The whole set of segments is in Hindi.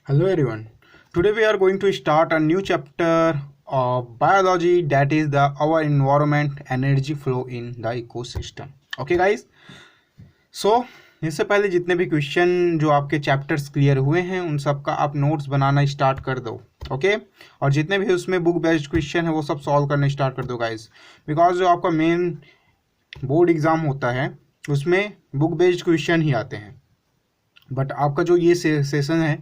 Hello everyone. Today we are going to start a new chapter of biology, that is the our environment energy flow in the ecosystem. Okay guys. So इससे पहले जितने भी क्वेश्चन जो आपके चैप्टर्स क्लियर हुए हैं उन सब का आप नोट्स बनाना स्टार्ट कर दो. ओके और जितने भी उसमें बुक बेस्ड क्वेश्चन है वो सब सॉल्व करना स्टार्ट कर दो गाइस, बिकॉज जो आपका मेन बोर्ड एग्ज़ाम होता है उसमें बुक बेस्ड क्वेश्चन ही आते हैं. बट आपका जो ये सेशन है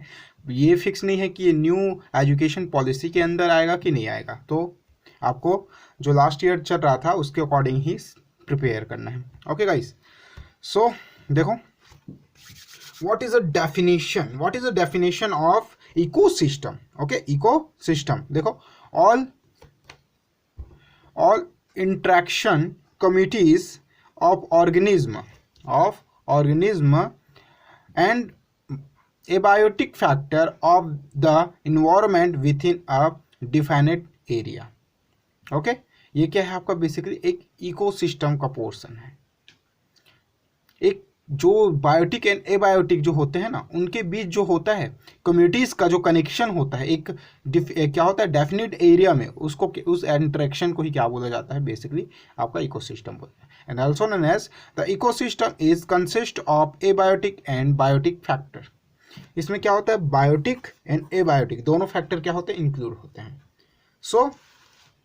ये फिक्स नहीं है कि ये न्यू एजुकेशन पॉलिसी के अंदर आएगा कि नहीं आएगा, तो आपको जो लास्ट ईयर चल रहा था उसके अकॉर्डिंग ही प्रिपेयर करना है. ओके गाइस, सो देखो what is the definition of ecosystem. Okay, ecosystem देखो all interaction communities of organism and abiotic factor of the environment within a definite area. Okay ये क्या है आपका बेसिकली एक इकोसिस्टम का पोर्शन है. एक जो बायोटिक एंड एबायोटिक जो होते हैं ना उनके बीच जो होता है कम्युनिटीज़ का जो कनेक्शन होता है एक क्या होता है डेफिनेट एरिया में, उसको उस इंटरेक्शन को ही क्या बोला जाता है बेसिकली आपका इकोसिस्टम बोलते हैं. And also known as the ecosystem is consist of abiotic and biotic factor. इसमें क्या होता है बायोटिक एंड एबायोटिक दोनों फैक्टर क्या होते हैं इंक्लूड होते हैं. सो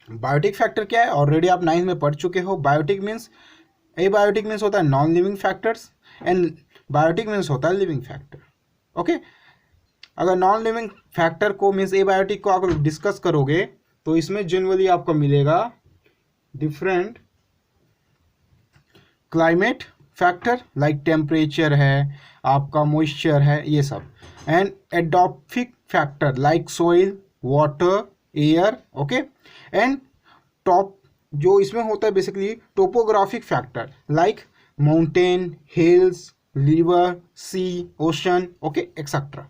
बायोटिक फैक्टर क्या है ऑलरेडी आप 9th में पढ़ चुके हो. बायोटिक मीन्स एबायोटिक मीन्स होता है non living factors and biotic means होता है लिविंग फैक्टर. ओके अगर नॉन लिविंग फैक्टर को मीन्स एबायोटिक को अगर डिस्कस करोगे तो इसमें जनरली आपको मिलेगा different climate factor like temperature है, आपका मॉइस्चर है, ये सब. And edaphic factor like soil, water, air. Okay and top जो इसमें होता है basically topographic factor like mountain, hills, river, sea, ocean. Okay etcetera.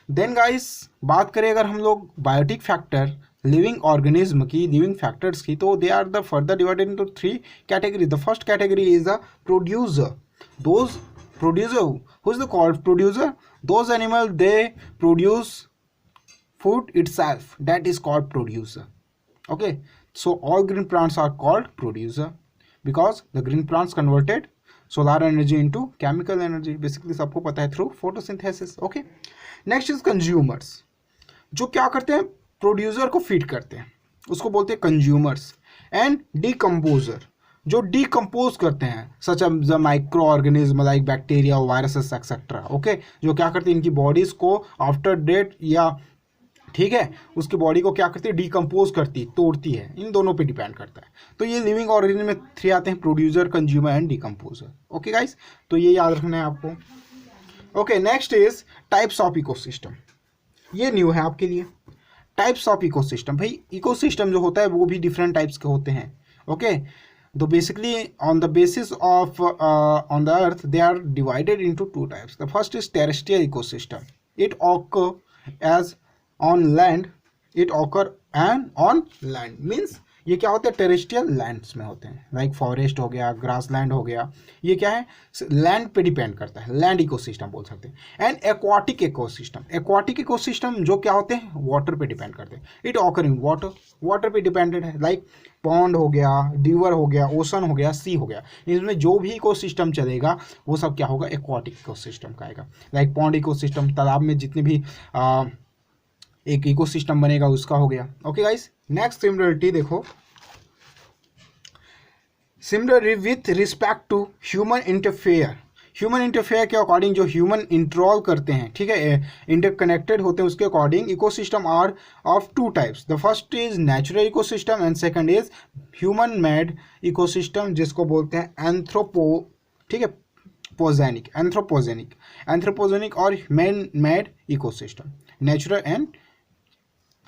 Then guys बात करें अगर हम लोग बायोटिक फैक्टर लिविंग ऑर्गेनिज्म की, लिविंग फैक्टर्स की, तो they are the further divided into 3 category. The first category is the producer. Those producer who is the called producer, those animal they produce food itself, that is called producer. Okay, so all green plants are called producer because the green plants converted solar energy into chemical energy, basically सबको पता है through photosynthesis. Okay, next is consumers. जो क्या करते हैं प्रोड्यूसर को फीड करते हैं उसको बोलते हैं कंज्यूमर्स. एंड डीकम्पोजर जो डीकम्पोज करते हैं such as the micro organism like bacteria, viruses etcetera. Okay जो क्या करते हैं इनकी बॉडीज को आफ्टर डेथ या ठीक है उसकी बॉडी को क्या करती है डीकम्पोज करती तोड़ती है. इन दोनों पे डिपेंड करता है. तो ये लिविंग ऑर्गेनिज्म में 3 आते हैं producer, consumer and decomposer. Okay guys, तो ये याद रखना है आपको. Okay next is types of ecosystem. ये न्यू है आपके लिए. टाइप्स ऑफ इकोसिस्टम, भाई इकोसिस्टम जो होता है वो भी डिफरेंट टाइप्स के होते हैं. ओके तो basically on the basis of on the earth they are divided into 2 types. The first is terrestrial ecosystem. It occur as on land, it occur and on land means ये क्या होता है टेरेस्ट्रियल लैंड्स में होते हैं लाइक फॉरेस्ट हो गया, ग्रास लैंड हो गया. ये क्या है लैंड पे डिपेंड करता है, लैंड इकोसिस्टम बोल सकते हैं. एंड एक्वाटिक इकोसिस्टम जो क्या होते हैं वाटर पे डिपेंड करते हैं. इट ऑकर इन वाटर पे डिपेंडेंट है लाइक पॉन्ड हो गया, रिवर हो गया, ओशन हो गया, सी हो गया. इसमें जो भी इकोसिस्टम चलेगा वो सब क्या होगा एक्वाटिक इकोसिस्टम का आएगा. लाइक पॉन्ड इकोसिस्टम तालाब में जितने भी एक इकोसिस्टम बनेगा उसका हो गया. ओके गाइस, नेक्स्ट सिमिलरिटी देखो. Similarly with respect to human interfere के अकॉर्डिंग जो ह्यूमन इंट्रोल करते हैं, ठीक है, इंटरकनेक्टेड होते हैं, उसके according ecosystem are of 2 types. The first is natural ecosystem and second is human made ecosystem जिसको बोलते हैं ठीक है एंथ्रोपोजेनिक और man made ecosystem. Natural and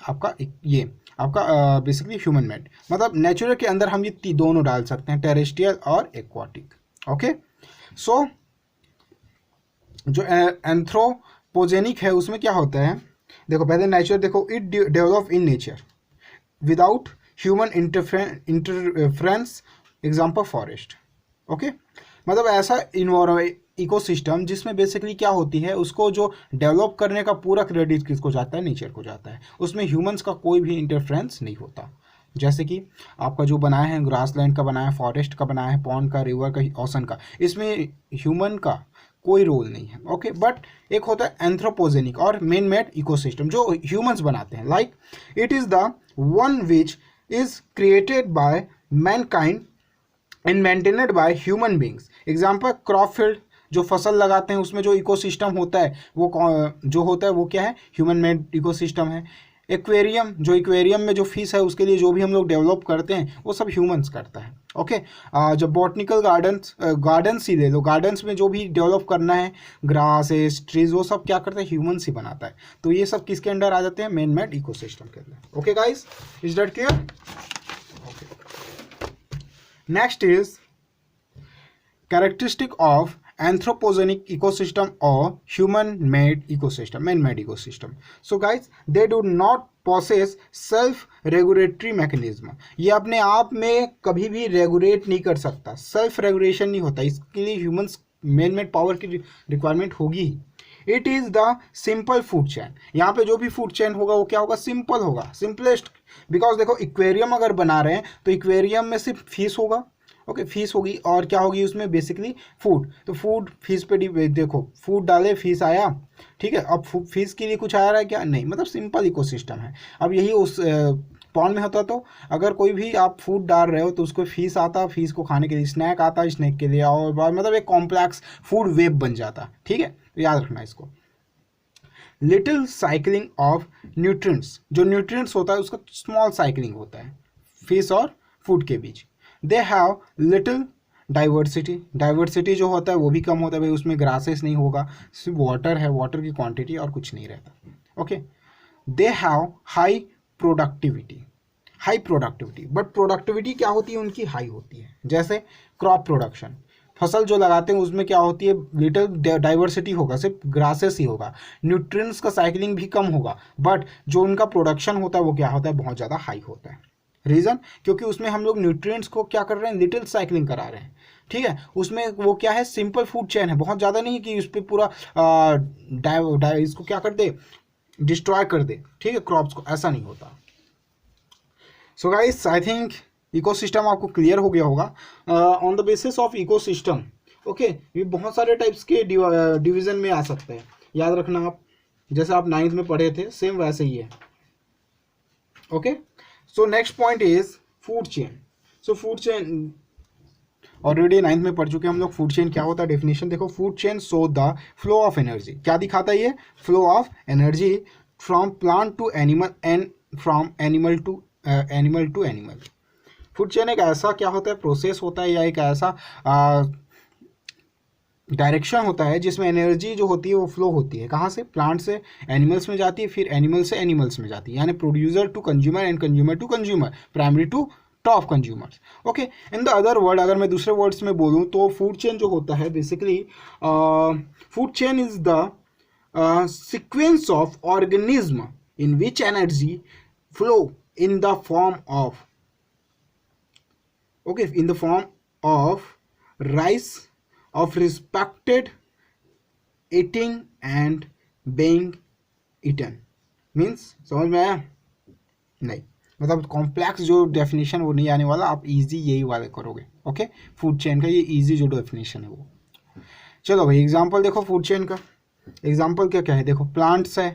आपका ये आपका बेसिकली ह्यूमन मेड, मतलब नेचुरल के अंदर हम ये दोनों डाल सकते हैं टेरेस्ट्रियल और एक्वाटिक. ओके सो जो एंथ्रोपोजेनिक है उसमें क्या होता है देखो पहले नेचुरल देखो. It develop in nature without human interference, example forest. Okay मतलब ऐसा इकोसिस्टम जिसमें बेसिकली क्या होती है, उसको जो डेवलप करने का पूरा क्रेडिट किसको जाता है, नेचर को जाता है, उसमें ह्यूमंस का कोई भी इंटरफ्रेंस नहीं होता। जैसे कि आपका जो बनाया है ग्रासलैंड का बनाया है, फॉरेस्ट का बनाया है, पॉन्ड का, रिवर का, ओशन का, इसमें ह्यूमन का कोई रोल नहीं है। ओके, बट एक होता है एंथ्रोपोजेनिक और मेन मेड इकोसिस्टम जो ह्यूमंस बनाते हैं, like it is the one which is created by mankind and maintained by human beings. Example crop field, जो फसल लगाते हैं उसमें जो इकोसिस्टम होता है वो जो होता है वो क्या है, ह्यूमन मेड इकोसिस्टम है। एक्वेरियम, जो एक्वेरियम में जो फिश है उसके लिए जो भी हम लोग डेवलप करते हैं वो सब ह्यूमंस करता है। ओके, जब बॉटनिकल गार्डन्स ही ले लो, गार्डन्स में जो भी डेवलप करना है, ग्रासेस, ट्रीज, वो सब क्या करते हैं, ह्यूमंस ही बनाता है। तो ये सब किसके अंडर आ जाते हैं, मेन मेड इकोसिस्टम के अंदर। Okay guys, is that clear? Next is characteristic of anthropogenic ecosystem or human made ecosystem, man made ecosystem. So guys, they do not possess self regulatory mechanism. ये अपने आप में कभी भी रेगुलेट नहीं कर सकता, सेल्फ रेगुलेशन नहीं होता, इसके लिए ह्यूमंस मैन मेड पावर की रिक्वायरमेंट होगी ही। It is the simple food chain, यहाँ पे जो भी फूड चैन होगा वो क्या होगा, सिंपल होगा, सिंपलेस्ट। बिकॉज देखो इक्वेरियम अगर बना रहे हैं तो इक्वेरियम में सिर्फ फिश होगा, ओके, फिश होगी और क्या होगी उसमें बेसिकली फूड। तो फूड फिश पे देखो, फूड डाले फिश आया, ठीक है। अब फिश के लिए कुछ आ रहा है क्या, नहीं, मतलब सिंपल इकोसिस्टम है। अब यही उस पॉन्ड में होता, तो अगर कोई भी आप फूड डाल रहे हो तो उसको फिश आता, फिश को खाने के लिए स्नैक आता, स्नैक के लिए और मतलब एक कॉम्प्लेक्स फूड वेब बन जाता, ठीक है, तो याद रखना इसको। लिटिल साइकिलिंग ऑफ न्यूट्रिएंट्स, जो न्यूट्रिएंट्स होता है उसका स्मॉल साइकिलिंग होता है फिश और फूड के बीच। दे हैव लिटिल डाइवर्सिटी जो होता है वो भी कम होता है भाई, उसमें ग्रासेस नहीं होगा, सिर्फ वाटर है, वाटर की क्वांटिटी और कुछ नहीं रहता। Okay, they have high productivity, but productivity क्या होती है उनकी, हाई होती है। जैसे क्रॉप प्रोडक्शन, फसल जो लगाते हैं उसमें क्या होती है, लिटिल डाइवर्सिटी होगा, सिर्फ ग्रासेस ही होगा, न्यूट्रिएंट्स का साइकिलिंग भी कम होगा, बट जो उनका प्रोडक्शन होता है वो क्या होता है, बहुत ज़्यादा हाई होता है। रीज़न, क्योंकि उसमें हम लोग न्यूट्रिएंट्स को क्या कर रहे हैं, लिटिल साइकिलिंग करा रहे हैं, ठीक है। उसमें वो क्या है, सिंपल फूड चेन है, बहुत ज़्यादा नहीं कि उस पर पूरा इसको क्या कर दे, डिस्ट्रॉय कर दे, ठीक है, क्रॉप्स को, ऐसा नहीं होता। So guys, I think ecosystem आपको क्लियर हो गया होगा। On the basis of ecosystem, okay, ये बहुत सारे टाइप्स के डिवीजन में आ सकते हैं, याद रखना आप, जैसे आप 9th में पढ़े थे सेम वैसे ही है। Okay, so next point is food chain. So food chain already 9th में पढ़ चुके हैं हम लोग। फूड चेन क्या होता है, डेफिनेशन देखो, food chain show the flow of energy, क्या दिखाता है ये, flow of energy from plant to animal and from animal to animal. Food chain एक ऐसा क्या होता है, प्रोसेस होता है या एक ऐसा डायरेक्शन होता है जिसमें एनर्जी जो होती है वो फ्लो होती है, कहाँ से, प्लांट से एनिमल्स में जाती है, फिर एनिमल से एनिमल्स में जाती है, यानी producer to consumer and consumer to consumer, primary to top consumers. Okay, in the other word, अगर मैं दूसरे वर्ड्स में बोलूँ तो फूड चेन जो होता है basically, food chain is the sequence of organism in which energy flow in the form of, okay, in the form of rice of respected eating and being eaten, means समझ में आया, नहीं, मतलब कॉम्प्लेक्स जो डेफिनेशन वो नहीं आने वाला, आप इजी यही वाले करोगे। ओके, फूड चेन का ये इजी जो डेफिनेशन है वो। चलो भाई एग्जांपल देखो फूड चेन का, एग्जांपल क्या क्या है, देखो प्लांट्स है,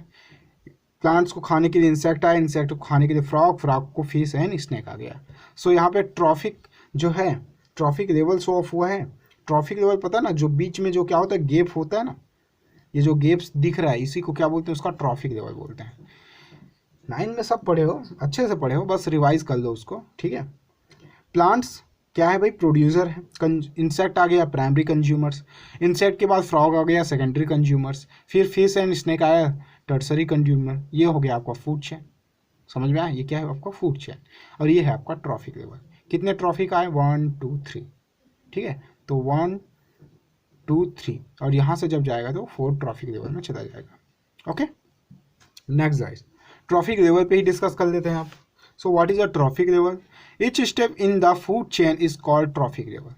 प्लांट्स को खाने के लिए इंसेक्ट आया, इंसेक्ट को खाने के लिए फ्रॉग, फ्रॉग को फिश एंड स्नेक आ गया। सो यहाँ पे ट्रॉफिक जो है, ट्रॉफिक लेवल शो ऑफ हुआ है। ट्रॉफिक लेवल पता है ना, जो बीच में जो क्या होता है, गेप होता है ना, ये जो गेप्स दिख रहा है इसी को क्या बोलते हैं, उसका ट्रॉफिक लेवल बोलते हैं। 9 में सब पढ़े हो, अच्छे से पढ़े हो, बस रिवाइज कर लो उसको, ठीक है। प्लांट्स क्या है भाई, प्रोड्यूसर है, इंसेक्ट आ गया प्राइमरी कंज्यूमर्स, इंसेक्ट के बाद फ्रॉग आ गया सेकेंडरी कंज्यूमर्स, फिर फिश एंड स्नेक आया टर्सरी कंज्यूमर। ये हो गया आपका फूड चेन, समझ में आया, ये क्या है आपका फूड चेन, और ये है आपका ट्रॉफिक लेवल। कितने ट्रॉफिक आए, 1 2 3, ठीक है, तो 1 2 3, और यहाँ से जब जाएगा तो 4 ट्रॉफिक लेवल में चला जाएगा। Okay, next guys, trophic level पे ही डिस्कस कर लेते हैं आप। So what is a trophic level, each step in the food chain is called trophic level.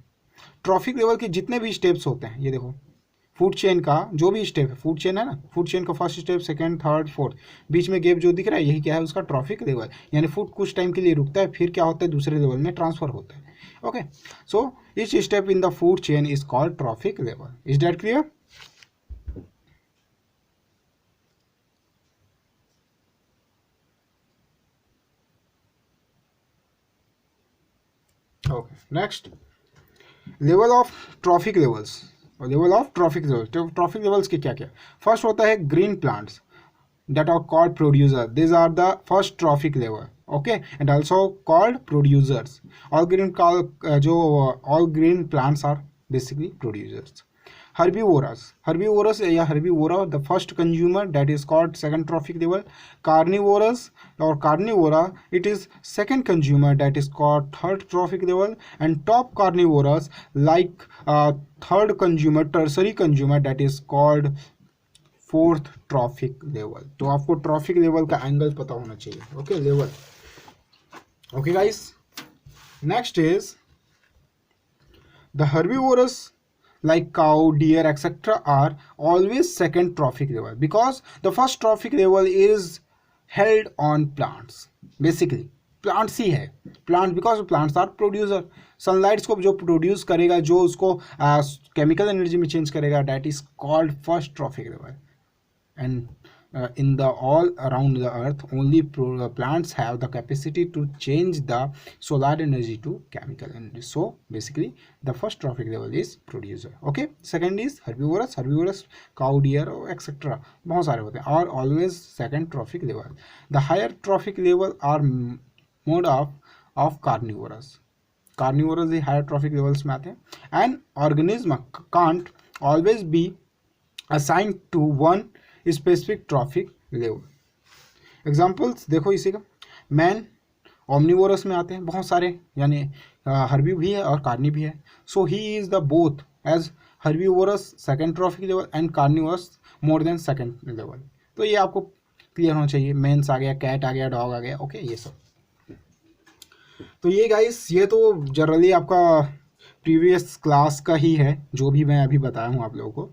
Trophic level के जितने भी स्टेप्स होते हैं, ये देखो, फूड चेन का जो भी स्टेप है, फूड चेन है ना, फूड चेन का first step, second, third, fourth, बीच में गैप जो दिख रहा है यही क्या है उसका ट्रॉफिक लेवल, यानी फूड कुछ टाइम के लिए रुकता है फिर क्या होता है दूसरे लेवल में ट्रांसफर होता है। Okay, so each step in the food chain is called trophic level. Is that clear? Okay, next level of trophic levels. Level of trophic levels, तो ट्रॉफिक लेवल्स के क्या क्या? फर्स्ट होता है green plants that are called producer. These are the first trophic level, okay, and also called producers. All green all green plants are basically producers. Herbivorous या herbivora, the first consumer, that is called second trophic level. Carnivorous or carnivora, it is second consumer, that is called third trophic level. And top carnivorous like third consumer, tertiary consumer, that is called fourth trophic level. तो आपको ट्रॉफिक लेवल का एंगल पता होना चाहिए। Okay, level. Okay guys, next is the herbivores like cow, deer, etc. are always second trophic level because the first trophic level is held on plants. Basically plants ही है, plants because plants are producer. Sunlights को जो प्रोड्यूस करेगा, जो उसको केमिकल एनर्जी में चेंज करेगा, that is called first trophic level. And in the all around the earth only plants have the capacity to change the solar energy to chemical energy. So basically the first trophic level is producer. Okay, second is herbivorous cow, deer, etc. बहुत सारे होते हैं, और always second trophic level. The higher trophic level are mode of carnivorous he higher trophic levels में आते हैं. An organism can't always be assigned to one specific trophic level. Examples देखो इसी का, मैन ओमनिवोरस में आते हैं बहुत सारे, यानी हर्बी भी है और कार्नी भी है. So he is the both as herbivorous second trophic level and carnivorous more than second level. तो ये आपको क्लियर होना चाहिए. मेंस आ गया, कैट आ गया, डॉग आ गया. ओके, ये सब. तो ये गाइस, ये तो जनरली आपका प्रीवियस क्लास का ही है जो भी मैं अभी बताया हूँ आप लोगों को,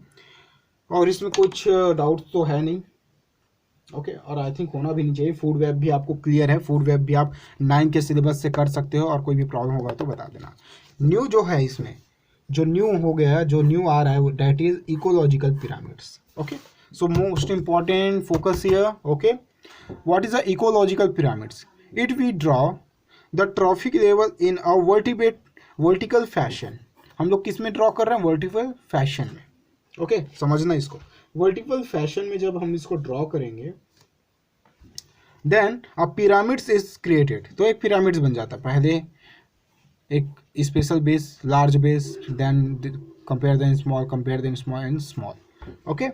और इसमें कुछ डाउट तो है नहीं. ओके, और आई थिंक होना भी नहीं चाहिए. फूड वेब भी आपको क्लियर है. फूड वेब भी आप 9 के सिलेबस से कर सकते हो, और कोई भी प्रॉब्लम होगा तो बता देना. न्यू जो है इसमें, जो न्यू हो गया, जो न्यू आ रहा है, that is ecological pyramids. Okay, so most important focus here. Okay, what is the ecological pyramids? It we draw the trophic level in a vertical fashion. हम लोग किस में ड्रॉ कर रहे हैं? वर्टिकल फैशन में. ओके, समझना इसको. वर्टिकल फैशन में जब हम इसको ड्रॉ करेंगे, then a pyramids is created. तो एक पिरामिड्स बन जाता है. पहले एक special base, large base, then compare then small and small. Okay,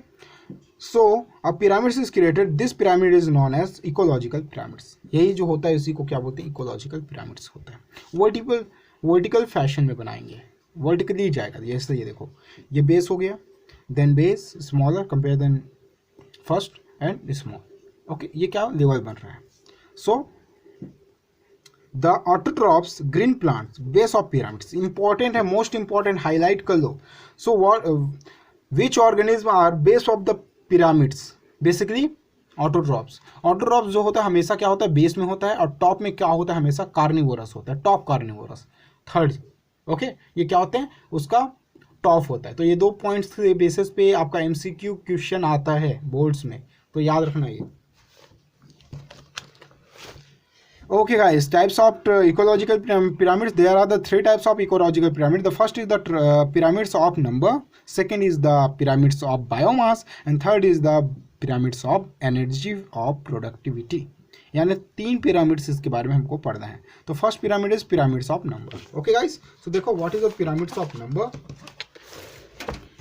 so a pyramids is created. This pyramid is known as ecological pyramids. यही जो होता है इसी को क्या बोलते हैं? इकोलॉजिकल पिरामिड्स होता है. वर्टिकल फैशन में बनाएंगे, वर्टिकली जाएगा. जैसे ये देखो, ये बेस हो गया, then base smaller compare than first and small. okay, ये क्या लेवल बन रहा है? so the autotrophs green plants base of pyramids important है, most important, highlight कर लो. so what which organism are base of the pyramids? basically autotrophs. autotrophs जो होता है हमेशा क्या होता है? बेस में होता है, और टॉप में क्या होता है? हमेशा कार्निवोरस होता है. Top carnivorous third. ओके, ये क्या होते हैं? उसका टॉप होता है. तो ये 2 पॉइंट्स के बेसिस पे आपका एमसीक्यू क्वेश्चन आता है बोर्ड्स में, तो याद रखना ये. Okay guys, types of ecological pyramids. There are the 3 types of ecological pyramids. The first is the pyramids of number, second is the pyramids of biomass, and third is the pyramids of energy of productivity. यानी 3 पिरामिड्स इसके बारे में हमको पढ़ना है. तो first pyramid is pyramids of number. Okay guys, तो देखो what is the pyramids of number.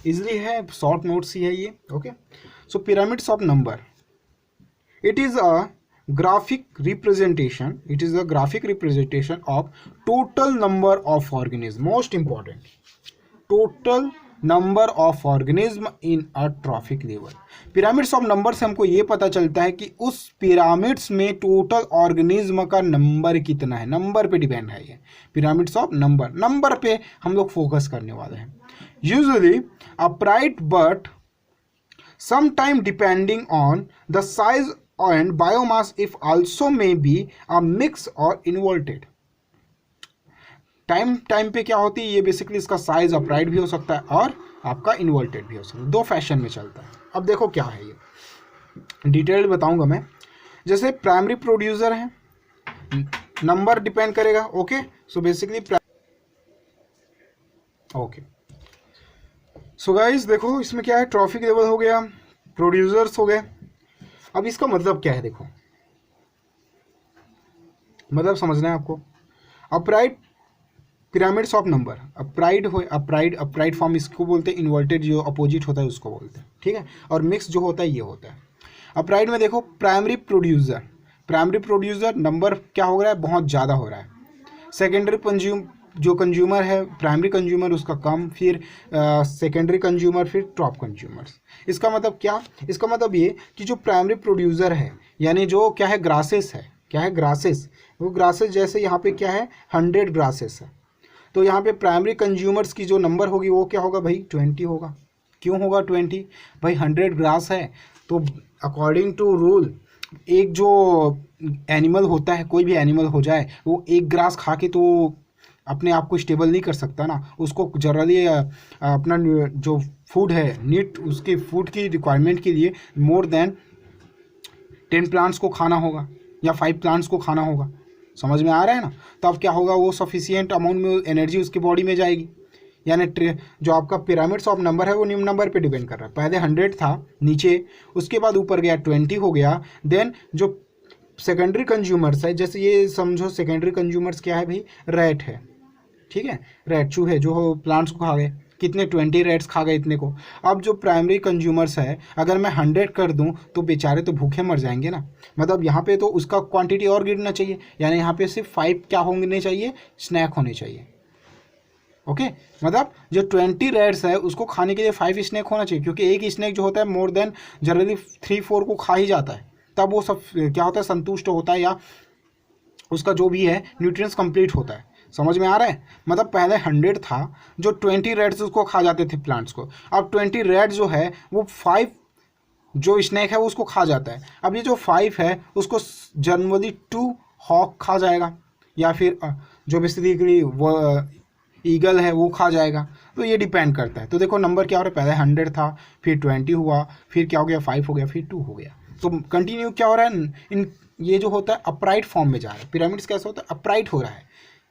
Easily है, शॉर्ट नोट्स ही है ये. Okay, so pyramids of number, it is a graphic representation. It is a graphic representation of total number of organisms. Most important, total number of organism in a trophic level. Pyramids of number से हमको ये पता चलता है कि उस पिरामिड्स में टोटल ऑर्गेनिज्म का नंबर कितना है. नंबर पे डिपेंड है ये. पिरामिड्स ऑफ नंबर, नंबर पे हम लोग फोकस करने वाले हैं. Usually upright but sometime depending on the size and biomass if also may be a mix or inverted. Time पे क्या होती है ये, बेसिकली इसका साइज अपराइट भी हो सकता है और आपका इन्वर्टेड भी हो सकता है, दो फैशन में चलता है। अब देखो क्या है ये, डिटेल बताऊंगा मैं। जैसे प्राइमरी प्रोड्यूसर है, नंबर डिपेंड करेगा, okay. So basically okay, so guys देखो इसमें क्या है, ट्रॉफिक लेवल हो गया, प्रोड्यूसर्स हो गए। अब इसका मतलब क्या है, देखो मतलब समझना है आपको। Upright pyramids of number, upright form इसको बोलते हैं, इन्वर्टेड जो अपोजिट होता है उसको बोलते हैं, ठीक है। और मिक्स जो होता है ये होता है। अपराइट में देखो प्राइमरी प्रोड्यूसर नंबर क्या हो रहा है, बहुत ज़्यादा हो रहा है। सेकेंडरी जो कंज्यूमर है, प्राइमरी कंज्यूमर उसका कम, फिर सेकेंडरी कंज्यूमर, फिर टॉप कंज्यूमर्स। इसका मतलब क्या, इसका मतलब ये कि जो प्राइमरी प्रोड्यूसर है, यानी जो क्या है ग्रासेस है, क्या है ग्रासेस, वो ग्रासेस जैसे यहाँ पे क्या है 100 ग्रासेस है, तो यहाँ पे प्राइमरी कंज्यूमर्स की जो नंबर होगी वो क्या होगा भाई 20 होगा। क्यों होगा 20 भाई, 100 ग्रास है तो अकॉर्डिंग टू रूल एक जो एनिमल होता है, कोई भी एनिमल हो जाए, वो एक ग्रास खा के तो अपने आप को स्टेबल नहीं कर सकता ना, उसको जनरली अपना जो फूड है नीट, उसके फूड की रिक्वायरमेंट के लिए मोर देन 10 प्लांट्स को खाना होगा या 5 प्लांट्स को खाना होगा। समझ में आ रहा है ना। तो अब क्या होगा, वो सफिशिएंट अमाउंट में एनर्जी उसकी बॉडी में जाएगी। यानी जो आपका पिरामिड्स ऑफ नंबर है वो निम्न नंबर पे डिपेंड कर रहा है। पहले 100 था नीचे, उसके बाद ऊपर गया 20 हो गया। देन जो सेकेंडरी कंज्यूमर्स है, जैसे ये समझो सेकेंडरी कंज्यूमर्स क्या है भाई, रैट है, ठीक है, रैट चूहे जो प्लांट्स को खा गए, कितने 20 रैट्स खा गए इतने को। अब जो प्राइमरी कंज्यूमर्स है, अगर मैं 100 कर दूं तो बेचारे तो भूखे मर जाएंगे ना। मतलब यहाँ पे तो उसका क्वांटिटी और गिरना चाहिए, यानी यहाँ पे सिर्फ 5 क्या होने चाहिए, स्नैक होने चाहिए, ओके। मतलब जो 20 रैट्स है उसको खाने के लिए 5 स्नैक होना चाहिए, क्योंकि एक स्नैक जो होता है मोर देन जनरली 3-4 को खा ही जाता है, तब वो सब क्या होता है संतुष्ट होता है, या उसका जो भी है न्यूट्रिएंट्स कंप्लीट होता है। समझ में आ रहा है। मतलब पहले 100 था, जो 20 रैट्स उसको खा जाते थे प्लांट्स को, अब 20 रैट जो है वो 5 जो स्नैक है उसको खा जाता है। अब ये जो 5 है उसको जनरली 2 हॉक खा जाएगा, या फिर जो बेसिकली वो ईगल है वो खा जाएगा। तो ये डिपेंड करता है। तो देखो नंबर क्या हो रहा है, पहले 100 था, फिर 20 हुआ, फिर क्या हो गया 5 हो गया, फिर 2 हो गया। तो कंटिन्यू क्या हो रहा है, इन ये जो होता है अपराइट फॉर्म में जा रहा है। पिरामिड्स कैसे होता है, अपराइट हो रहा है,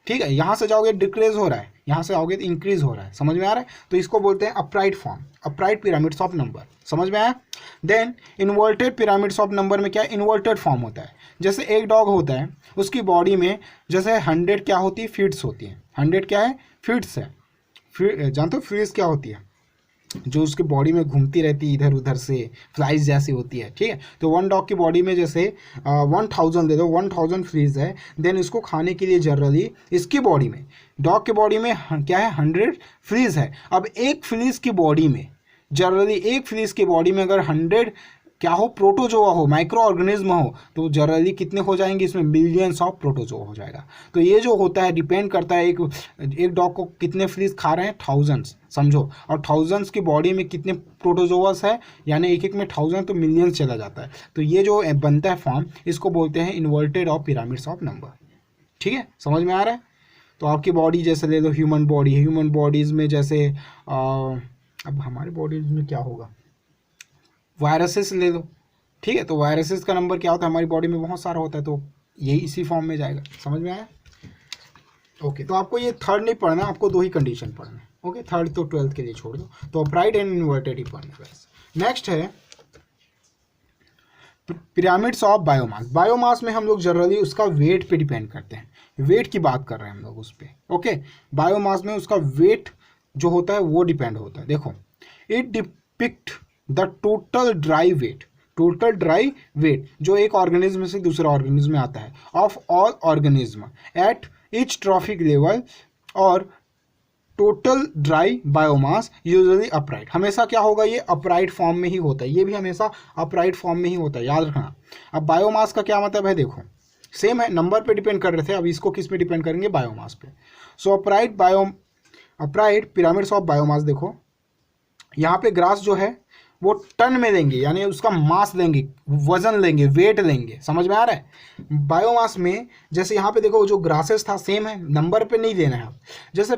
ठीक है। यहाँ से जाओगे डिक्रीज हो रहा है, यहाँ से आओगे तो इंक्रीज हो रहा है। समझ में आ रहा है। तो इसको बोलते हैं upright form, upright pyramids of number. समझ में आया। Then inverted pyramids of number में क्या इन्वर्टेड फॉर्म होता है। जैसे एक डॉग होता है, उसकी बॉडी में जैसे 100 क्या होती है, फीट्स होती है। 100 क्या है, फीट्स है। जानते हो फ्रीज क्या होती है, जो उसकी बॉडी में घूमती रहती है इधर उधर से, फ्लाइज जैसी होती है, ठीक है। तो 1 डॉग की बॉडी में जैसे 1000 दे दो, 1000 फ्रीज है। देन इसको खाने के लिए जनरली इसकी बॉडी में, डॉग की बॉडी में क्या है 100 फ्रीज है। अब एक फ्रीज की बॉडी में जनरली, एक फ्रीज की बॉडी में अगर 100 क्या हो, प्रोटोजोआ हो, माइक्रो ऑर्गेनिज्म हो, तो जनरली कितने हो जाएंगे, इसमें मिलियंस ऑफ प्रोटोजोआ हो जाएगा। तो ये जो होता है डिपेंड करता है एक डॉग को कितने फ्रीज खा रहे हैं, थाउजेंड्स समझो, और थाउजेंड्स की बॉडी में कितने प्रोटोजोआस है, यानी एक एक में 1000 तो मिलियंस चला जाता है। तो ये जो बनता है फॉर्म, इसको बोलते हैं inverted of pyramids of number. ठीक है, समझ में आ रहा है। तो आपकी बॉडी जैसे ले लो, ह्यूमन बॉडी, ह्यूमन बॉडीज़ में जैसे अब हमारे बॉडीज में क्या होगा, वायरसेस ले लो, ठीक है। तो वायरसेस का नंबर क्या होता है, हमारी बॉडी में बहुत सारा होता है, तो यही इसी फॉर्म में जाएगा। समझ में आया। ओके, तो आपको ये थर्ड नहीं पढ़ना, आपको 2 ही कंडीशन पढ़ना है। ओके, थर्ड तो 12th के लिए छोड़ दो। तो अपराइट एंड इन्वर्टेड ही पढ़ना है। नेक्स्ट है पिरामिड्स ऑफ बायोमास। बायोमास में हम लोग जनरली उसका वेट पे डिपेंड करते हैं, वेट की बात कर रहे हैं हम लोग उस पर। ओके, बायोमास में उसका वेट जो होता है वो डिपेंड होता है। देखो, it depict the total dry weight, total dry weight जो एक ऑर्गेनिज्म से दूसरे ऑर्गेनिज्म में आता है, of all organism at each trophic level, और total dry biomass usually upright. हमेशा क्या होगा, ये अपराइट फॉर्म में ही होता है, ये भी हमेशा अपराइट फॉर्म में ही होता है, याद रखना। अब बायोमास का क्या मतलब है, देखो सेम है, नंबर पे डिपेंड कर रहे थे, अब इसको किस पे डिपेंड करेंगे, बायोमास पे। सो अपराइट अप्राइड पिरामिड्स ऑफ बायोमास, देखो यहाँ पे ग्रास जो है वो टन में लेंगे, यानी उसका मास लेंगे, वजन लेंगे, वेट लेंगे, समझ में आ रहा है। बायोमास में जैसे यहाँ पे देखो जो ग्रासेस था सेम है, नंबर पे नहीं देना है आप। जैसे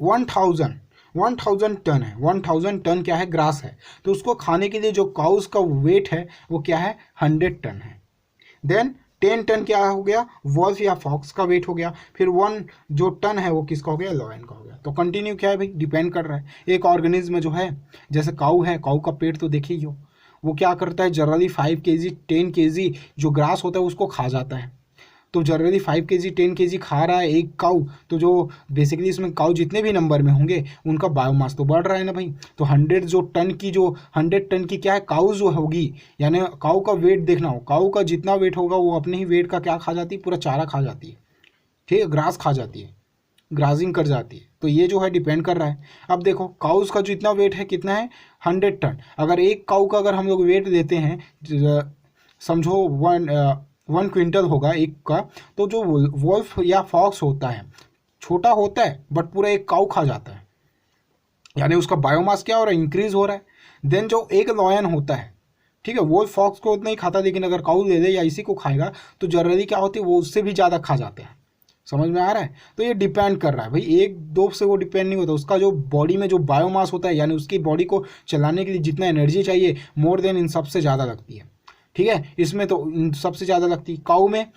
1000 टन है, 1000 टन क्या है, ग्रास है, तो उसको खाने के लिए जो काउस का वेट है वो क्या है, 100 टन है। देन 10 टन क्या हो गया, वॉल्फ या फॉक्स का वेट हो गया। फिर 1 जो टन है वो किसका हो गया, लॉयन का हो गया। तो कंटिन्यू क्या है भाई, डिपेंड कर रहा है। एक ऑर्गेनिज्म जो है, जैसे काऊ है, काऊ का पेट तो देखिए हो, वो क्या करता है, जनरली 5 kg 10 kg जो ग्रास होता है उसको खा जाता है। तो जनरली 5 kg 10 kg खा रहा है एक काऊ, तो जो बेसिकली इसमें काऊ जितने भी नंबर में होंगे उनका बायोमास तो बढ़ रहा है ना भाई। तो 100 टन की क्या है, काऊ जो होगी, यानी काऊ का वेट देखना हो, काऊ का जितना वेट होगा वो अपने ही वेट का क्या खा जाती है, पूरा चारा खा जाती है, ठीक है, ग्रास खा जाती है, ग्राजिंग कर जाती है। तो ये जो है डिपेंड कर रहा है। अब देखो काउस का जो इतना वेट है कितना है, 100 टन। अगर एक काऊ का अगर हम लोग वेट देते हैं, समझो 1 क्विंटल होगा एक का, तो जो वोल्फ या फॉक्स होता है छोटा होता है बट पूरा एक काऊ खा जाता है, यानी उसका बायोमास क्या हो रहा है, इंक्रीज हो रहा है। देन जो एक लॉयन होता है, ठीक है, वो फॉक्स को उतना ही खाता, लेकिन अगर काऊ ले ले या इसी को खाएगा तो जनरली क्या होती है, वो उससे भी ज़्यादा खा जाते हैं। समझ में आ रहा है। तो ये डिपेंड कर रहा है भाई, एक दो से वो डिपेंड नहीं होता, उसका जो बॉडी में जो बायोमास होता है, यानी उसकी बॉडी को चलाने के लिए जितना एनर्जी चाहिए, मोर देन इन सबसे ज़्यादा लगती है, ठीक है। इसमें तो इन सबसे ज़्यादा लगती है, काऊ में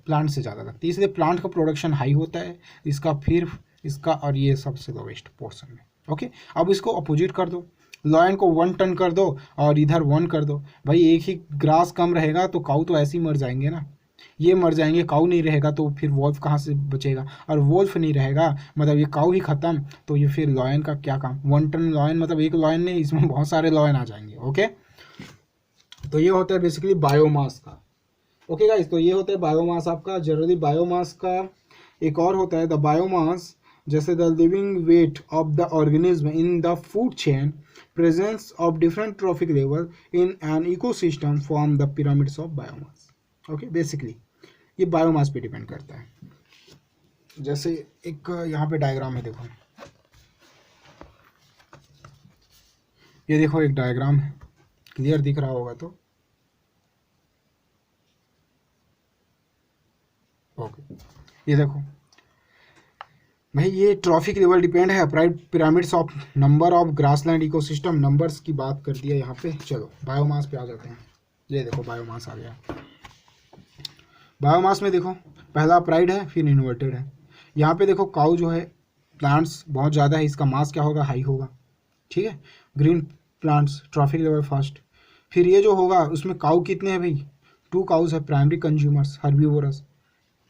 प्लांट से ज़्यादा लगती है, इसलिए प्लांट का प्रोडक्शन हाई होता है इसका, फिर इसका, और ये सबसे लोवेस्ट पोर्सन में। ओके, अब इसको अपोजिट कर दो, लॉयन को 1 टन कर दो और इधर 1 कर दो। भाई एक ही ग्रास कम रहेगा तो काऊ तो ऐसे ही मर जाएंगे ना, ये मर जाएंगे, काऊ नहीं रहेगा तो फिर वोल्फ कहाँ से बचेगा, और वोल्फ नहीं रहेगा मतलब ये काऊ ही खत्म, तो ये फिर लॉयन का क्या काम। 1 टन लॉयन मतलब एक लॉयन नहीं, इसमें बहुत सारे लॉयन आ जाएंगे। ओके, तो ये होता है बेसिकली बायोमास का। ओके गाइस, तो ये होता है बायोमास आपका। जनरली बायोमास का एक और होता है द बायोमास, जैसे the living weight of the organism in the food chain, presence of different trophic level in an ecosystem form the pyramids of biomass. Okay, basically ये बायोमास पे डिपेंड करता है। जैसे एक यहाँ पे डायग्राम है, देखो ये देखो एक डायग्राम है, क्लियर दिख रहा होगा तो ओके। ये देखो भाई, ये ट्रॉफिक लेवल डिपेंड है, upright pyramids of number of grassland ecosystem, numbers की बात कर दिया यहाँ पे। चलो बायोमास पे आ जाते हैं। ये देखो बायोमास आ गया। बायोमास में देखो पहला अपराइड है, फिर इन्वर्टेड है। यहाँ पे देखो काऊ जो है, प्लांट्स बहुत ज़्यादा है, इसका मास क्या होगा, हाई होगा, ठीक है। Green plants trophic level first. फिर ये जो होगा उसमें काऊ कितने हैं भाई, 2 काउज है, प्राइमरी कंज्यूमर्स हर्बीवोरस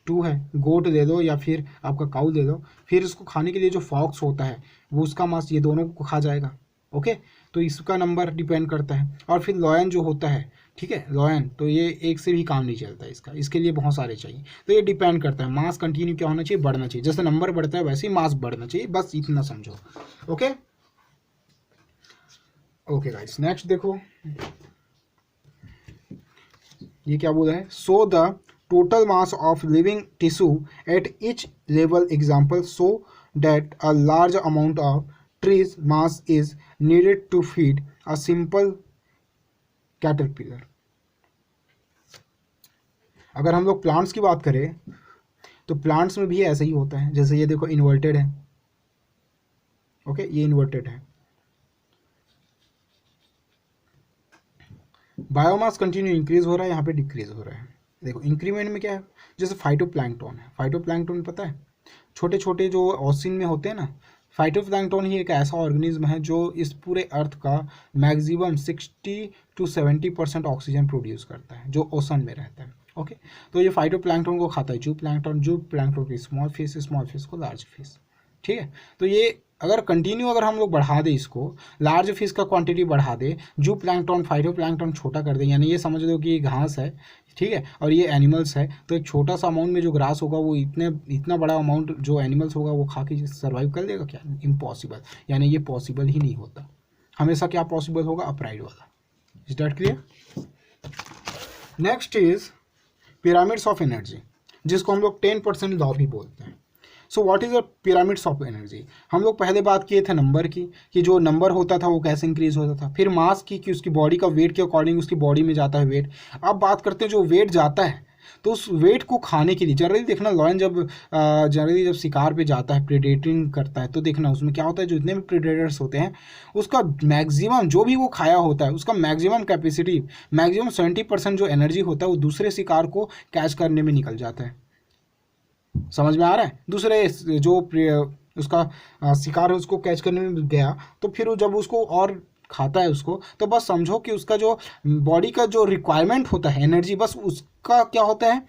2 है, गोट दे दो या फिर आपका काऊ दे दो। फिर इसको खाने के लिए जो फॉक्स होता है वो उसका मांस ये दोनों को खा जाएगा। ओके, तो इसका नंबर डिपेंड करता है। और फिर लॉयन जो होता है, ठीक है, लॉयन तो ये एक से भी काम नहीं चलता इसका, इसके लिए बहुत सारे चाहिए। तो ये डिपेंड करता है, मास कंटिन्यू क्या होना चाहिए, बढ़ना चाहिए। जैसे नंबर बढ़ता है वैसे ही मास बढ़ना चाहिए, बस इतना समझो। ओके ओके गाइस, नेक्स्ट देखो ये क्या बोला है, so the total mass of living tissue at each level example, so that a large amount of trees mass is needed to feed a simple caterpillar। अगर हम लोग प्लांट्स की बात करें तो प्लांट्स में भी ऐसा ही होता है। जैसे ये देखो इन्वर्टेड है, ओके, ये इन्वर्टेड है। बायोमास कंटिन्यू इंक्रीज हो रहा है, यहाँ पे डिक्रीज हो रहा है। देखो इंक्रीमेंट में क्या है, जैसे फाइटोप्लैंक्टन है, फाइटोप्लैंक्टन पता है, छोटे छोटे जो ओशियन में होते हैं ना, फाइटोप्लैंक्टन ही एक ऐसा ऑर्गेनिज्म है जो इस पूरे अर्थ का मैक्सिमम 60 to 70% ऑक्सीजन प्रोड्यूस करता है, जो ओशन में रहता है। ओके, तो ये फाइटोप्लैंक्टन को खाता है जू प्लैंक्टन की स्मॉल फिश को लार्ज फिश, ठीक है। तो ये अगर कंटिन्यू अगर हम लोग बढ़ा दें इसको, लार्ज फिश का क्वांटिटी बढ़ा दे, जू प्लैंक्टन फाइटोप्लैंक्टन छोटा कर दे, यानी ये समझ लो कि ये घास है, ठीक है, और ये एनिमल्स है, तो एक छोटा सा अमाउंट में जो ग्रास होगा वो इतना बड़ा अमाउंट जो एनिमल्स होगा वो खा के सर्वाइव कर लेगा क्या, इम्पॉसिबल, यानी ये पॉसिबल ही नहीं होता। हमेशा क्या पॉसिबल होगा, अपराइड वाला। Is that clear. Next is pyramids of energy, जिसको हम लोग 10% लॉ भी बोलते हैं। So what is the pyramids of energy? हम लोग पहले बात किए थे नंबर की, कि जो नंबर होता था वो कैसे इंक्रीज होता था, फिर मास की कि उसकी बॉडी का वेट के अकॉर्डिंग उसकी बॉडी में जाता है वेट। अब बात करते हैं जो वेट जाता है, तो उस वेट को खाने के लिए जनरली देखना, लॉयन जब शिकार पे जाता है, प्रेडेटिंग करता है, तो देखना उसमें क्या होता है, जो जितने भी प्रेडेटर्स होते हैं उसका मैक्सिमम जो भी वो खाया होता है उसका मैक्सिमम कैपेसिटी, मैक्सिमम 70% जो एनर्जी होता है वो दूसरे शिकार को कैच करने में निकल जाता है। समझ में आ रहा है? दूसरे जो उसका शिकार है उसको कैच करने में गया, तो फिर वो जब उसको और खाता है उसको, तो बस समझो कि उसका जो बॉडी का जो रिक्वायरमेंट होता है एनर्जी, बस उसका क्या होता है,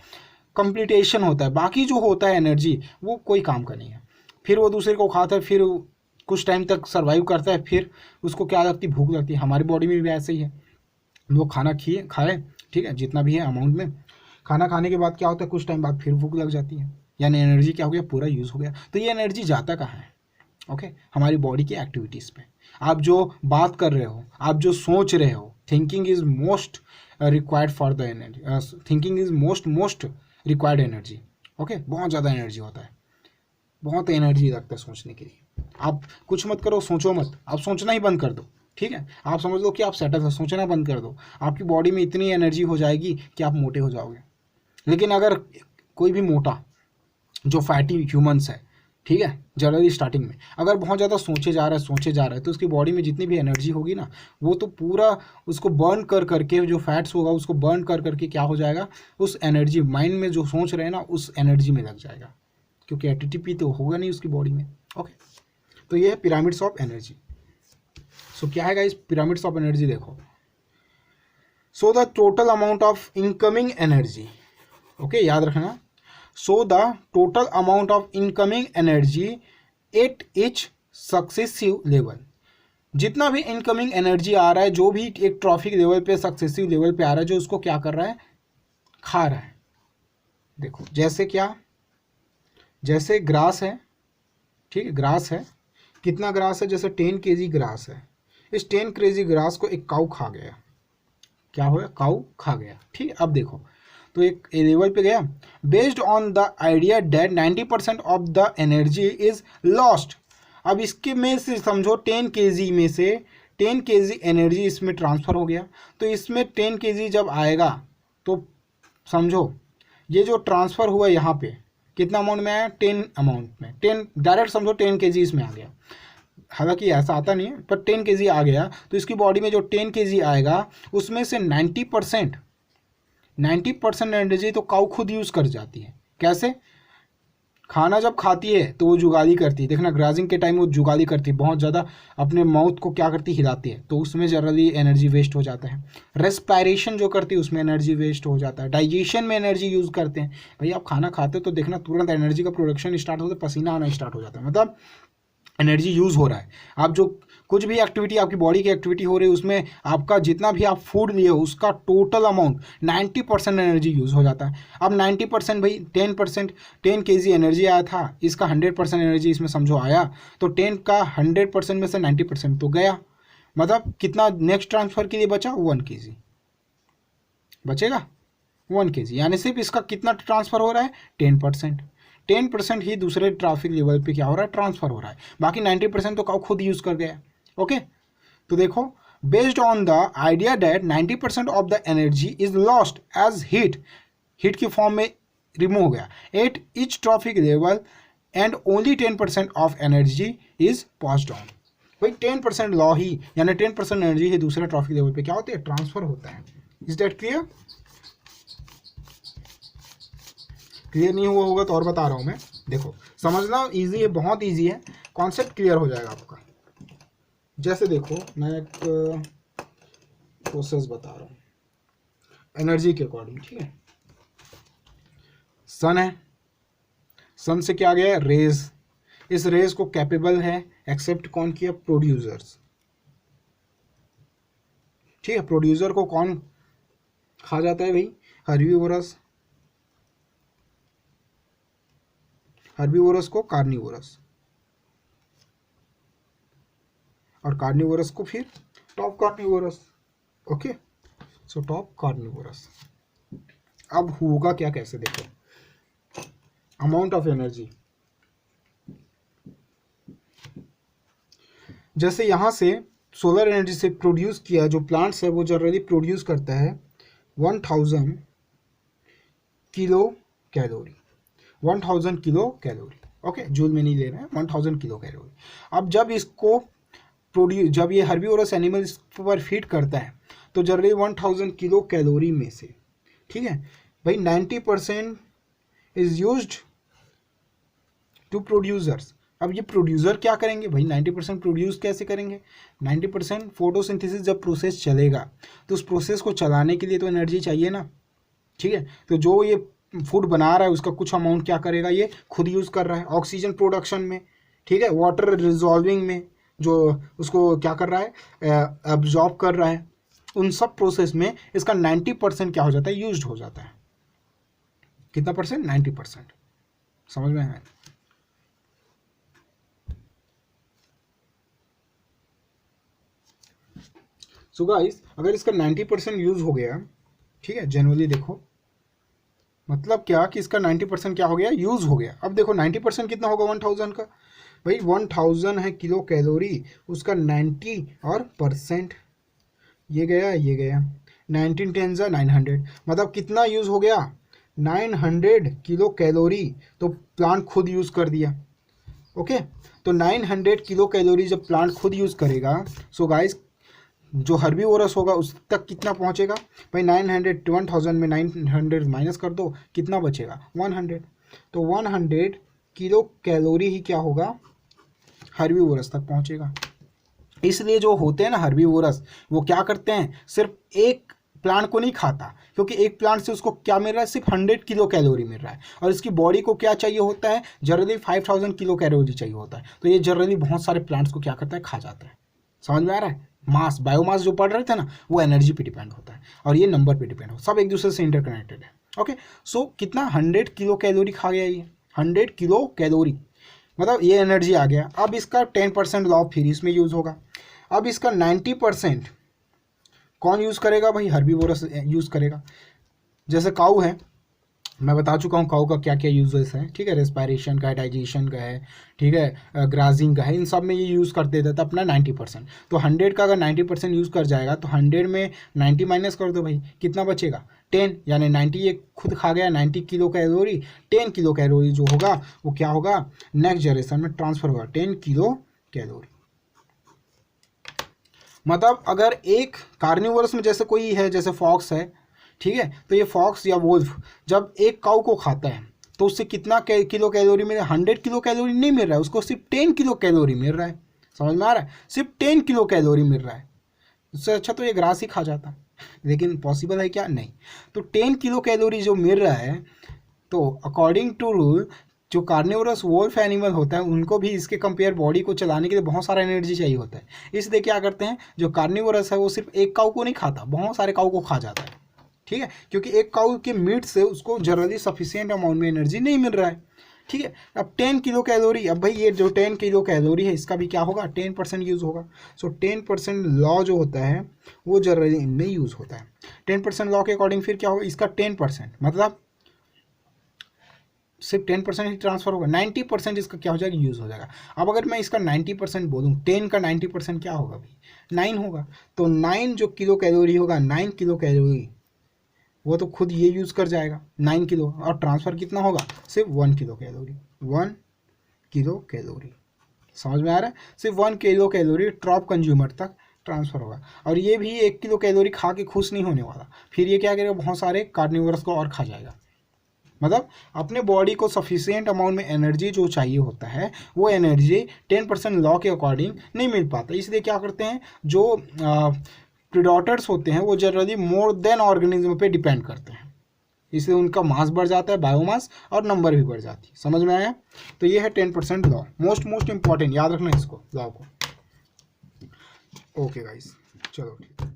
कंप्लीटेशन होता है। बाकी जो होता है एनर्जी वो कोई काम का नहीं है। फिर वो दूसरे को खाता है, फिर कुछ टाइम तक सर्वाइव करता है, फिर उसको क्या लगती है, भूख लगती है। हमारी बॉडी में भी ऐसे ही है, वो खाना खाए, ठीक है, जितना भी है अमाउंट में, खाना खाने के बाद क्या होता है, कुछ टाइम बाद फिर भूख लग जाती है, यानी एनर्जी क्या हो गया, पूरा यूज़ हो गया। तो ये एनर्जी जाता कहाँ है? ओके, हमारी बॉडी की एक्टिविटीज़ पे। आप जो बात कर रहे हो, आप जो सोच रहे हो, thinking is most required for the energy, thinking is most required energy. Okay, बहुत ज़्यादा एनर्जी होता है, बहुत एनर्जी लगता है सोचने के लिए। आप कुछ मत करो, सोचो मत, आप सोचना ही बंद कर दो, ठीक है, आप समझ लो कि आप सेटल हो, सोचना बंद कर दो, आपकी बॉडी में इतनी एनर्जी हो जाएगी कि आप मोटे हो जाओगे। लेकिन अगर कोई भी मोटा जो फैटी ह्यूमंस है, ठीक है, जनरली स्टार्टिंग में अगर बहुत ज़्यादा सोचे जा रहा है तो उसकी बॉडी में जितनी भी एनर्जी होगी ना, वो तो पूरा उसको बर्न कर करके, जो फैट्स होगा उसको बर्न कर करके क्या हो जाएगा, उस एनर्जी, माइंड में जो सोच रहे हैं ना उस एनर्जी में लग जाएगा, क्योंकि एटीपी तो होगा नहीं उसकी बॉडी में। ओके, तो ये है पिरामिड्स ऑफ एनर्जी। सो क्या है गाइस पिरामिड्स ऑफ एनर्जी? देखो, so the total amount of incoming energy, okay, याद रखना, so the total amount of incoming energy at each successive level, जितना भी इनकमिंग एनर्जी आ रहा है, जो भी एक ट्रॉफिक लेवल पे, सक्सेसिव लेवल पे आ रहा है, जो उसको क्या कर रहा है, खा रहा है। देखो जैसे क्या, जैसे ग्रास है, ठीक है, ग्रास है, कितना ग्रास है, जैसे 10 kg ग्रास है, इस 10 kg ग्रास को एक काऊ खा गया, क्या हुआ, काऊ खा गया, ठीक है। अब देखो, तो एक लेवल पे गया, based on the idea that 90% of the energy is lost. अब इसके में से समझो 10 kg में से 10 kg एनर्जी इसमें ट्रांसफ़र हो गया, तो इसमें 10 kg जब आएगा तो समझो ये जो ट्रांसफ़र हुआ यहाँ पे कितना अमाउंट में आया, 10 अमाउंट में, 10 डायरेक्ट समझो 10 kg इसमें आ गया, हालांकि ऐसा आता नहीं है, पर 10 kg आ गया, तो इसकी बॉडी में जो 10 kg आएगा उसमें से 90% एनर्जी तो काऊ खुद यूज़ कर जाती है। कैसे? खाना जब खाती है तो वो जुगाली करती है, देखना ग्राजिंग के टाइम वो जुगाली करती है, बहुत ज़्यादा अपने माउथ को क्या करती है, हिलाती है, तो उसमें जनरली एनर्जी वेस्ट हो जाता है। रेस्पायरेशन जो करती है उसमें एनर्जी वेस्ट हो जाता है। डाइजेशन में एनर्जी यूज़ करते हैं, भाई आप खाना खाते हो तो देखना तुरंत एनर्जी का प्रोडक्शन स्टार्ट होता है, पसीना आना स्टार्ट हो जाता है, मतलब एनर्जी यूज़ हो रहा है। आप जो कुछ भी एक्टिविटी, आपकी बॉडी की एक्टिविटी हो रही है, उसमें आपका जितना भी आप फूड लिए हो उसका टोटल अमाउंट 90% एनर्जी यूज़ हो जाता है। अब 90% भाई 10% 10 kg एनर्जी आया था, इसका 100% एनर्जी इसमें समझो आया, तो 10 का 100% में से 90% तो गया, मतलब कितना नेक्स्ट ट्रांसफ़र के लिए बचा, 1 kg बचेगा, 1 kg, यानी सिर्फ इसका कितना ट्रांसफ़र हो रहा है, 10% ही दूसरे ट्रैफिक लेवल पे क्या हो रहा है, ट्रांसफ़र हो रहा है, बाकी 90% तो काऊ खुद यूज़ कर गया। ओके, तो देखो, based on the idea that 90% of the energy is lost as heat की फॉर्म में रिमूव हो गया at each trophic level and only 10% of energy is passed on. भाई 10% लॉ ही, यानी 10% एनर्जी ही दूसरे ट्रॉफिक लेवल पे क्या होती है, ट्रांसफर होता है। Is that clear? क्लियर नहीं हुआ होगा तो और बता रहा हूँ मैं, देखो समझना इजी है, बहुत इजी है, कॉन्सेप्ट क्लियर हो जाएगा आपका। जैसे देखो मैं एक प्रोसेस बता रहा हूँ एनर्जी के अकॉर्डिंग, ठीक है। सन है, सन से क्या गया, रेज, इस रेज को कैपेबल है एक्सेप्ट कौन किया, प्रोड्यूसर्स, ठीक है। प्रोड्यूसर को कौन खा जाता है भाई, हर्बीवोरस को कार्निवोरस, और कार्निवोरस को फिर top carnivorous. Okay, so top carnivorous. अब होगा क्या, कैसे, देखो अमाउंट ऑफ एनर्जी, जैसे यहाँ से सोलर एनर्जी से प्रोड्यूस किया जो प्लांट्स है वो जनरली प्रोड्यूस करता है 1000 kilo calorie, 1000 kilo calorie, okay, joule में नहीं ले रहे हैं, 1000 किलो कैलोरी। अब जब इसको जब ये हर्बीवोरस एनिमल इस पर फीड करता है तो जनरली 1000 किलो कैलोरी में से, ठीक है भाई, 90% इज यूज्ड टू प्रोड्यूसर्स। अब ये प्रोड्यूसर क्या करेंगे भाई, 90% प्रोड्यूस कैसे करेंगे, 90% फोटोसिंथेसिस जब प्रोसेस चलेगा तो उस प्रोसेस को चलाने के लिए तो एनर्जी चाहिए ना, ठीक है। तो जो ये फूड बना रहा है उसका कुछ अमाउंट क्या करेगा, ये खुद यूज़ कर रहा है ऑक्सीजन प्रोडक्शन में, ठीक है, वाटर रिजॉल्विंग में जो उसको क्या कर रहा है, एब्जॉर्ब कर रहा है, उन सब प्रोसेस में इसका 90% क्या हो जाता है, यूज्ड हो जाता है। कितना परसेंट, 90%, समझ में है। सो गाइस अगर इसका 90% यूज हो गया, ठीक है, जनरली देखो मतलब क्या कि इसका 90% क्या हो गया, यूज हो गया। अब देखो 90% कितना होगा 1000 का, भाई 1000 है किलो कैलोरी, उसका 90 और परसेंट, ये गया 19 10 900, मतलब कितना यूज हो गया, 900 किलो कैलोरी, तो प्लांट खुद यूज कर दिया, ओके। तो 900 किलो कैलोरी जब प्लांट खुद यूज करेगा, सो गाइस जो हर्बीवोरस होगा उस तक कितना पहुंचेगा भाई, 900 1000 में 900 माइनस कर दो, कितना बचेगा 100, तो 100 किलो कैलोरी ही क्या होगा, हर्बीवोरस तक पहुंचेगा। इसलिए जो होते हैं ना हर्बीवोरस, वो क्या करते हैं, सिर्फ एक प्लांट को नहीं खाता, क्योंकि एक प्लांट से उसको क्या मिल रहा है, सिर्फ 100 किलो कैलोरी मिल रहा है, और इसकी बॉडी को क्या चाहिए होता है, जनरली 5000 किलो कैलोरी चाहिए होता है। तो ये जनरली बहुत सारे प्लांट्स को क्या करता है, खा जाता है। समझ में आ रहा है। मास, बायोमास जो पढ़ रहे थे ना, वो एनर्जी पे डिपेंड होता है और ये नंबर पे डिपेंड होता है, सब एक दूसरे से इंटरकनेक्टेड है, ओके। सो कितना 100 किलो कैलोरी खा गया ये, 100 किलो कैलोरी, मतलब ये एनर्जी आ गया। अब इसका 10% लॉ फिर इसमें यूज़ होगा। अब इसका 90% कौन यूज़ करेगा भाई, हर्बीवोरस यूज़ करेगा। जैसे काऊ है, मैं बता चुका हूँ काऊ का क्या क्या यूजेस है, ठीक है, रेस्पायरेशन का है, डाइजेशन का है, ठीक है, ग्राजिंग का है, इन सब में ये यूज़ कर देता था अपना 90%। तो 100 का अगर 90% यूज़ कर जाएगा तो 100 में 90 माइनस कर दो भाई, कितना बचेगा 10, यानी 90 ये खुद खा गया 90 किलो कैलोरी, 10 किलो कैलोरी जो होगा वो क्या होगा, नेक्स्ट जनरेशन में ट्रांसफर होगा 10 किलो कैलोरी। मतलब अगर एक कार्निवोरस में जैसे कोई है, जैसे फॉक्स है, ठीक है, तो ये फॉक्स या वोल्फ जब एक काऊ को खाता है तो उससे कितना किलो कैलोरी मिल रहा है, 100 किलो कैलोरी नहीं मिल रहा है, उसको सिर्फ 10 किलो कैलोरी मिल रहा है। समझ में आ रहा है, सिर्फ 10 किलो कैलोरी मिल रहा है। उससे अच्छा तो ये ग्रास ही खा जाता, लेकिन पॉसिबल है क्या, नहीं। तो 10 किलो कैलोरी जो मिल रहा है, तो अकॉर्डिंग टू रूल जो कार्निवोरस वोल्फ एनिमल होता है उनको भी इसके कंपेयर बॉडी को चलाने के लिए बहुत सारा एनर्जी चाहिए होता है। इसलिए क्या करते हैं, जो कार्निवोरस है वो सिर्फ एक काऊ को नहीं खाता, बहुत सारे काऊ को खा जाता है, ठीक है, क्योंकि एक काऊ के मीट से उसको जनरली सफिशिएंट अमाउंट में एनर्जी नहीं मिल रहा है, ठीक है। अब 10 किलो कैलोरी, अब भाई ये जो 10 किलो कैलोरी है इसका भी क्या होगा, 10% यूज़ होगा। सो 10% लॉ जो होता है वो जनरली इनमें यूज़ होता है। 10% लॉ के अकॉर्डिंग फिर क्या होगा, इसका 10% मतलब सिर्फ 10% ही ट्रांसफर होगा, 90% इसका क्या हो जाएगा, यूज़ हो जाएगा। अब अगर मैं इसका 90% बोलूँ, 10 का 90% क्या होगा भाई, 9 होगा। तो 9 जो किलो कैलोरी होगा, 9 किलो कैलोरी वो तो खुद ये यूज़ कर जाएगा 9 किलो, और ट्रांसफ़र कितना होगा, सिर्फ 1 किलो कैलोरी, 1 किलो कैलोरी। समझ में आ रहा है, सिर्फ 1 किलो कैलोरी टॉप कंज्यूमर तक ट्रांसफ़र होगा। और ये भी 1 किलो कैलोरी खा के खुश नहीं होने वाला, फिर ये क्या करेगा, बहुत सारे कार्निवोरस को और खा जाएगा। मतलब अपने बॉडी को सफिशिएंट अमाउंट में एनर्जी जो चाहिए होता है वो एनर्जी 10% लॉ के अकॉर्डिंग नहीं मिल पाता। इसलिए क्या करते हैं, जो प्रीडेटर्स होते हैं वो जनरली मोर देन ऑर्गेनिज्म पे डिपेंड करते हैं, इसलिए उनका मास बढ़ जाता है, बायोमास, और नंबर भी बढ़ जाती है। समझ में आया। तो ये है 10% लॉ, मोस्ट इंपॉर्टेंट, याद रखना इसको, लॉ को। ओके गाइस, चलो ठीक है।